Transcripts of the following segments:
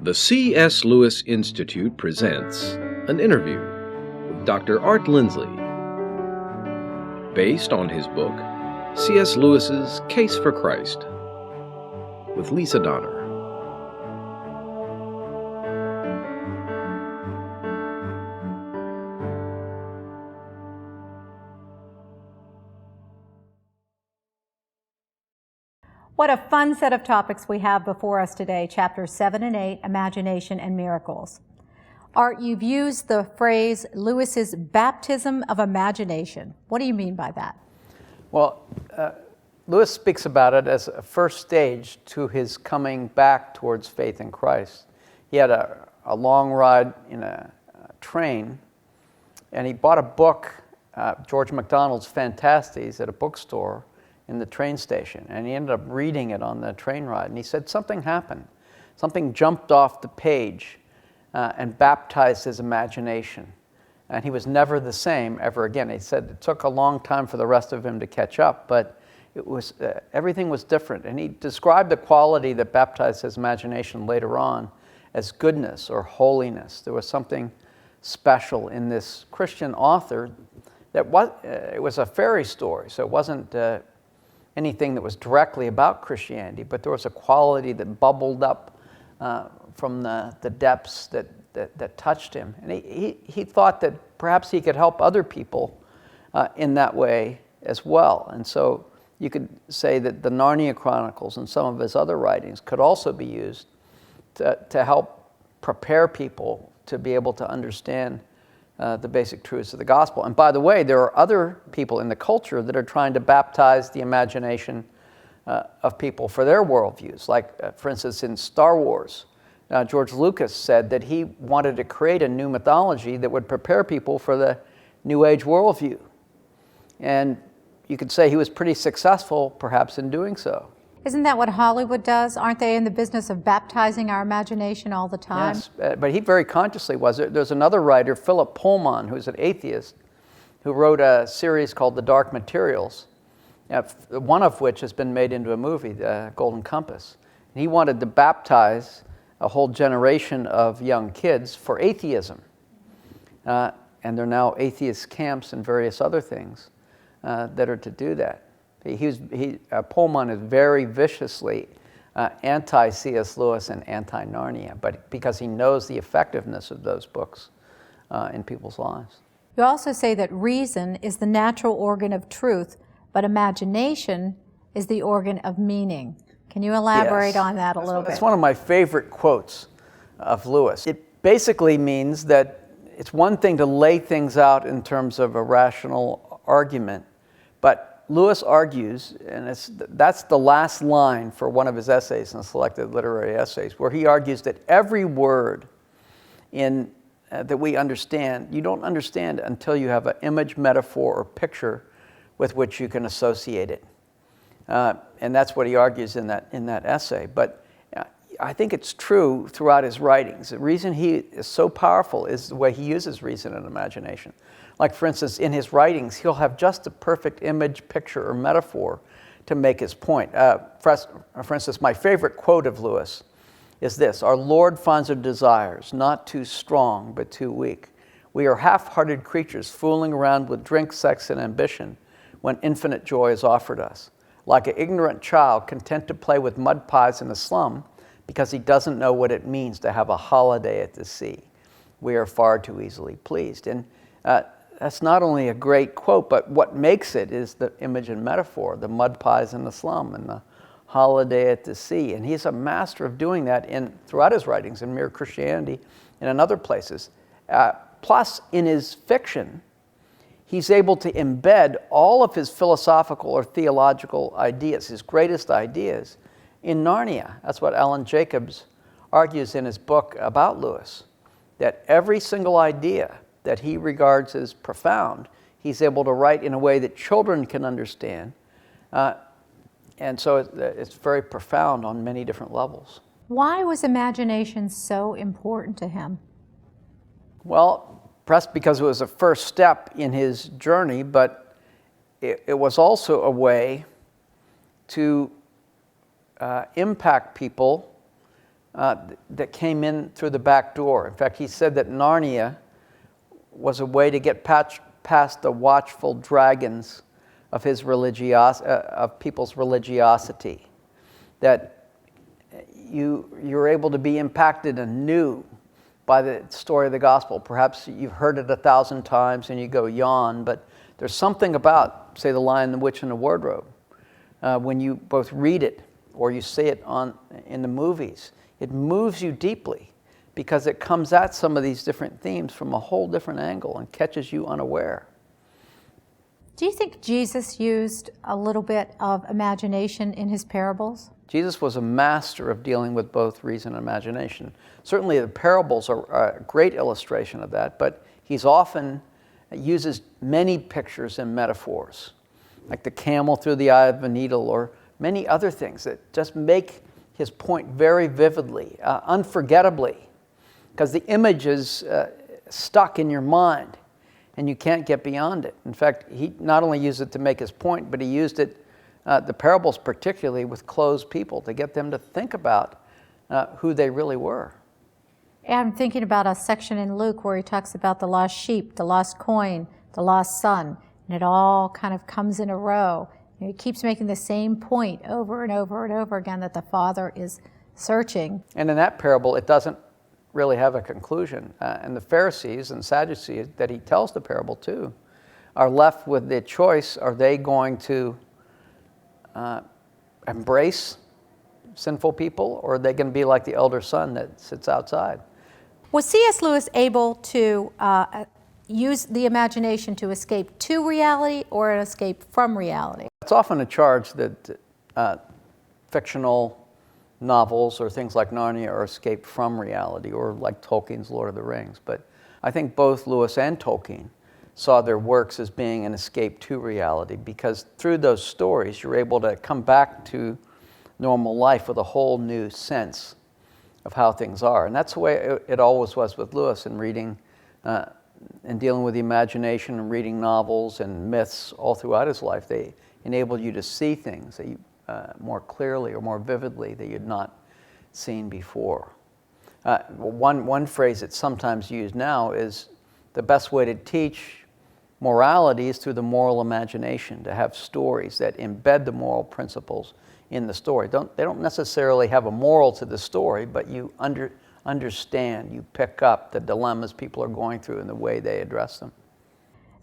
The C.S. Lewis Institute presents an interview with Dr. Art Lindsley, based on his book, C.S. Lewis's Case for Christ, with Leesa Donner. What a fun set of topics we have before us today, chapters 7 and 8, Imagination and Miracles. Art, you've used the phrase Lewis's baptism of imagination. What do you mean by that? Well, Lewis speaks about it as a first stage to his coming back towards faith in Christ. He had a long ride in a train, and he bought a book, George MacDonald's Phantastes, at a bookstore in the train station, and he ended up reading it on the train ride, and he said something happened. Something jumped off the page and baptized his imagination, and he was never the same ever again. He said it took a long time for the rest of him to catch up, but it was everything was different, and he described the quality that baptized his imagination later on as goodness or holiness. There was something special in this Christian author that it was a fairy story, so it wasn't anything that was directly about Christianity, but there was a quality that bubbled up from the depths that touched him. And he thought that perhaps he could help other people in that way as well. And so you could say that the Narnia Chronicles and some of his other writings could also be used to help prepare people to be able to understand the basic truths of the gospel. And by the way, there are other people in the culture that are trying to baptize the imagination of people for their worldviews. Like, for instance, in Star Wars, George Lucas said that he wanted to create a new mythology that would prepare people for the New Age worldview. And you could say he was pretty successful, perhaps, in doing so. Isn't that what Hollywood does? Aren't they in the business of baptizing our imagination all the time? Yes, but he very consciously was. There's another writer, Philip Pullman, who's an atheist, who wrote a series called The Dark Materials, one of which has been made into a movie, The Golden Compass. And he wanted to baptize a whole generation of young kids for atheism. And there are now atheist camps and various other things that are to do that. Pullman is very viciously anti-C.S. Lewis and anti-Narnia, but because he knows the effectiveness of those books in people's lives. You also say that reason is the natural organ of truth, but imagination is the organ of meaning. Can you elaborate on that a little bit? That's one of my favorite quotes of Lewis. It basically means that it's one thing to lay things out in terms of a rational argument, but Lewis argues, and that's the last line for one of his essays in the Selected Literary Essays, where he argues that every word that we understand, you don't understand until you have an image, metaphor, or picture with which you can associate it. And that's what he argues in that essay. But I think it's true throughout his writings. The reason he is so powerful is the way he uses reason and imagination. Like, for instance, in his writings, he'll have just the perfect image, picture, or metaphor to make his point. For instance, my favorite quote of Lewis is this: "Our Lord finds our desires not too strong, but too weak. We are half-hearted creatures fooling around with drink, sex, and ambition when infinite joy is offered us. Like an ignorant child content to play with mud pies in a slum because he doesn't know what it means to have a holiday at the sea. We are far too easily pleased." And that's not only a great quote, but what makes it is the image and metaphor, the mud pies in the slum and the holiday at the sea. And he's a master of doing that throughout his writings, in Mere Christianity and in other places. Plus, in his fiction, he's able to embed all of his philosophical or theological ideas, his greatest ideas, in Narnia. That's what Alan Jacobs argues in his book about Lewis, that every single idea that he regards as profound, he's able to write in a way that children can understand. And so it's very profound on many different levels. Why was imagination so important to him? Well, perhaps because it was a first step in his journey, but it was also a way to impact people that came in through the back door. In fact, he said that Narnia was a way to get past the watchful dragons of of people's religiosity. That you're able to be impacted anew by the story of the gospel. Perhaps you've heard it 1,000 times and you go yawn, but there's something about, say, The Lion, the Witch, and the Wardrobe, when you both read it or you see it in the movies. It moves you deeply because it comes at some of these different themes from a whole different angle and catches you unaware. Do you think Jesus used a little bit of imagination in his parables? Jesus was a master of dealing with both reason and imagination. Certainly the parables are a great illustration of that, but he's often uses many pictures and metaphors, like the camel through the eye of a needle, or many other things that just make his point very vividly, unforgettably, because the image is stuck in your mind and you can't get beyond it. In fact, he not only used it to make his point, but he used it, the parables particularly, with closed people to get them to think about who they really were. And I'm thinking about a section in Luke where he talks about the lost sheep, the lost coin, the lost son, and it all kind of comes in a row. And he keeps making the same point over and over and over again, that the Father is searching. And in that parable, it doesn't really have a conclusion. And the Pharisees and Sadducees that he tells the parable to are left with the choice: are they going to embrace sinful people, or are they going to be like the elder son that sits outside? Was C.S. Lewis able to use the imagination to escape to reality or an escape from reality? It's often a charge that fictional novels or things like Narnia are escaped from reality, or like Tolkien's Lord of the Rings. But I think both Lewis and Tolkien saw their works as being an escape to reality, because through those stories you're able to come back to normal life with a whole new sense of how things are. And that's the way it always was with Lewis in reading and dealing with the imagination and reading novels and myths all throughout his life. They enable you to see things that you, more clearly or more vividly that you'd not seen before. One phrase that's sometimes used now is the best way to teach morality is through the moral imagination, to have stories that embed the moral principles in the story. They don't necessarily have a moral to the story, but you understand, you pick up the dilemmas people are going through and the way they address them.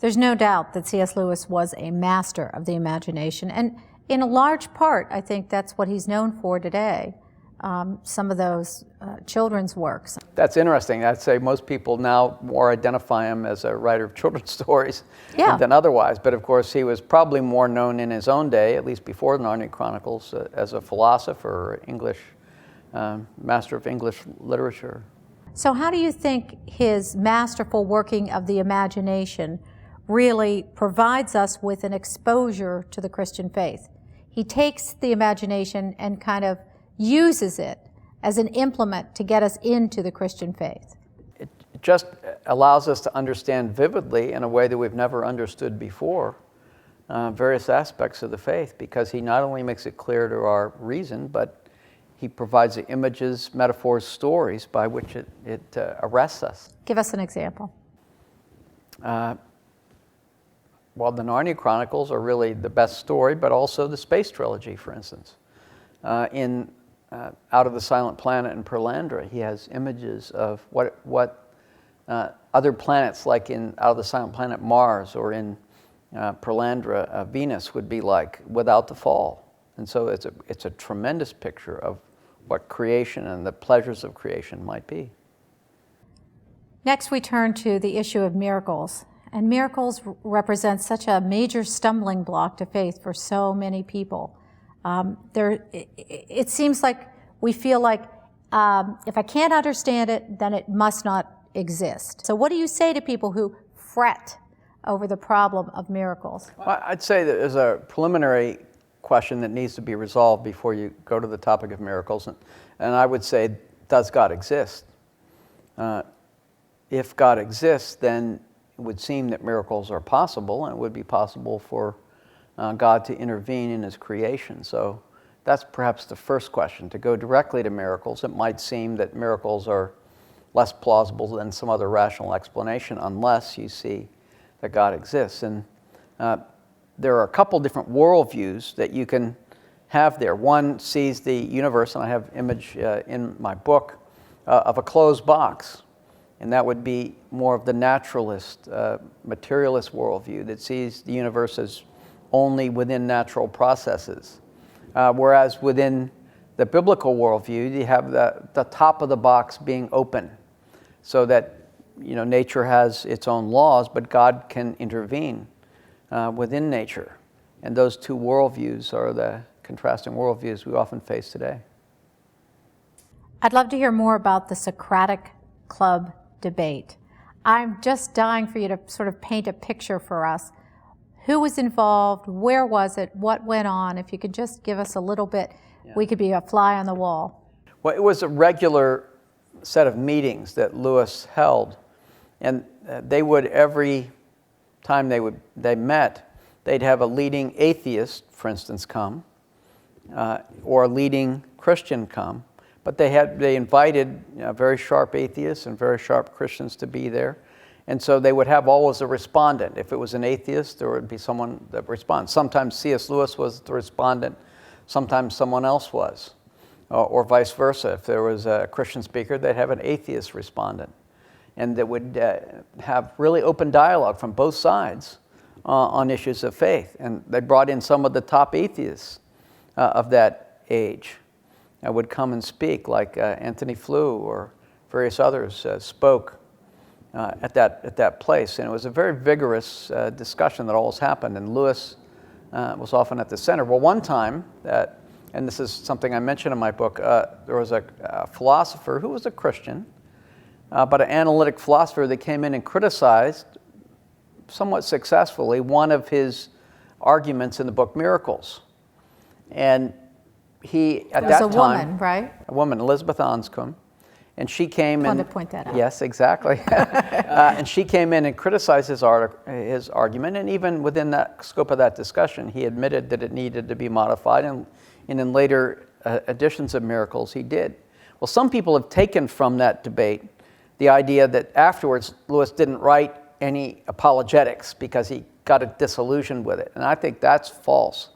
There's no doubt that C.S. Lewis was a master of the imagination, and in a large part, I think that's what he's known for today. Some of those children's works. That's interesting. I'd say most people now more identify him as a writer of children's stories than otherwise. But of course, he was probably more known in his own day, at least before the Narnia Chronicles, as a philosopher, master of English literature. So how do you think his masterful working of the imagination really provides us with an exposure to the Christian faith? He takes the imagination and kind of uses it as an implement to get us into the Christian faith. It just allows us to understand vividly, in a way that we've never understood before, various aspects of the faith, because he not only makes it clear to our reason, but he provides the images, metaphors, stories by which it arrests us. Give us an example. Well, the Narnia Chronicles are really the best story, but also the Space Trilogy, for instance. In Out of the Silent Planet and Perlandra, he has images of what other planets, like in Out of the Silent Planet Mars, or in Perlandra Venus, would be like without the fall. And so it's a tremendous picture of what creation and the pleasures of creation might be. Next, we turn to the issue of miracles. And miracles represent such a major stumbling block to faith for so many people. It seems like we feel like if I can't understand it, then it must not exist. So what do you say to people who fret over the problem of miracles? Well, I'd say that there's a preliminary question that needs to be resolved before you go to the topic of miracles. And I would say, does God exist? If God exists, then it would seem that miracles are possible, and it would be possible for God to intervene in his creation. So That's perhaps the first question. To go directly to miracles, it might seem that miracles are less plausible than some other rational explanation unless you see that God exists. And there are a couple different worldviews that you can have there. One sees the universe, and I have an image in my book, of a closed box. And that would be more of the naturalist, materialist worldview that sees the universe as only within natural processes. Whereas within the biblical worldview, you have the top of the box being open, so that nature has its own laws, but God can intervene within nature. And those two worldviews are the contrasting worldviews we often face today. I'd love to hear more about the Socratic Club debate. I'm just dying for you to sort of paint a picture for us. Who was involved? Where was it? What went on? If you could just give us a little bit, we could be a fly on the wall. Well, it was a regular set of meetings that Lewis held, and they would, every time they met, they'd have a leading atheist, for instance, come, or a leading Christian come. But they invited very sharp atheists and very sharp Christians to be there. And so they would have always a respondent. If it was an atheist, there would be someone that responds. Sometimes C.S. Lewis was the respondent, sometimes someone else was, or vice versa. If there was a Christian speaker, they'd have an atheist respondent. And that would have really open dialogue from both sides on issues of faith. And they brought in some of the top atheists of that age. Would come and speak, like Anthony Flew or various others spoke at that place. And it was a very vigorous discussion that always happened, and Lewis was often at the center. Well, one time, and this is something I mentioned in my book, there was a philosopher who was a Christian, but an analytic philosopher that came in and criticized, somewhat successfully, one of his arguments in the book Miracles. And he, at that time... It was a woman, right? A woman, Elizabeth Anscombe. And she came in... I wanted to point that out. Yes, exactly. And she came in and criticized his argument, and even within that scope of that discussion, he admitted that it needed to be modified, and in later editions of Miracles, he did. Well, some people have taken from that debate the idea that afterwards Lewis didn't write any apologetics because he got disillusioned with it, and I think that's false.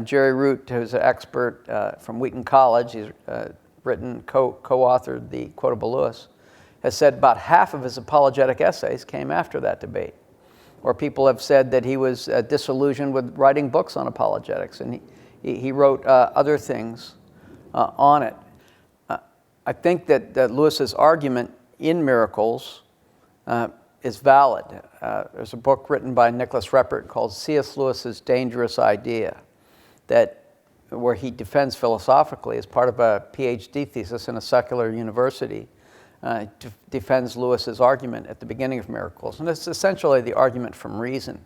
Jerry Root, who's an expert from Wheaton College, he's written, co-authored the Quotable Lewis, has said about half of his apologetic essays came after that debate. Or people have said that he was disillusioned with writing books on apologetics, and he wrote other things on it. I think that Lewis's argument in Miracles is valid. There's a book written by Nicholas Reppert called C.S. Lewis's Dangerous Idea, where he defends philosophically as part of a PhD thesis in a secular university, defends Lewis's argument at the beginning of Miracles. And it's essentially the argument from reason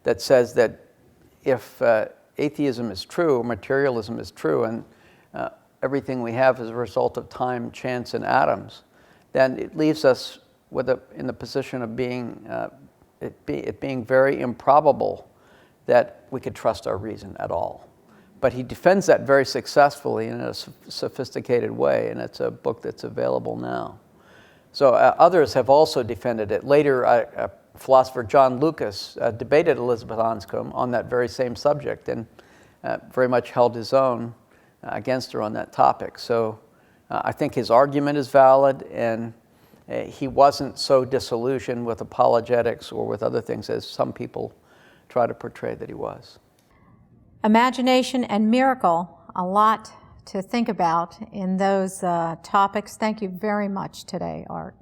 that says that if atheism is true, materialism is true, and everything we have is a result of time, chance, and atoms, then it leaves us in the position of being very improbable that we could trust our reason at all. But he defends that very successfully in a sophisticated way, and it's a book that's available now. So others have also defended it. Later, philosopher John Lucas debated Elizabeth Anscombe on that very same subject, and very much held his own against her on that topic. So I think his argument is valid, and he wasn't so disillusioned with apologetics or with other things as some people try to portray that he was. Imagination and miracle, a lot to think about in those topics. Thank you very much today, Art.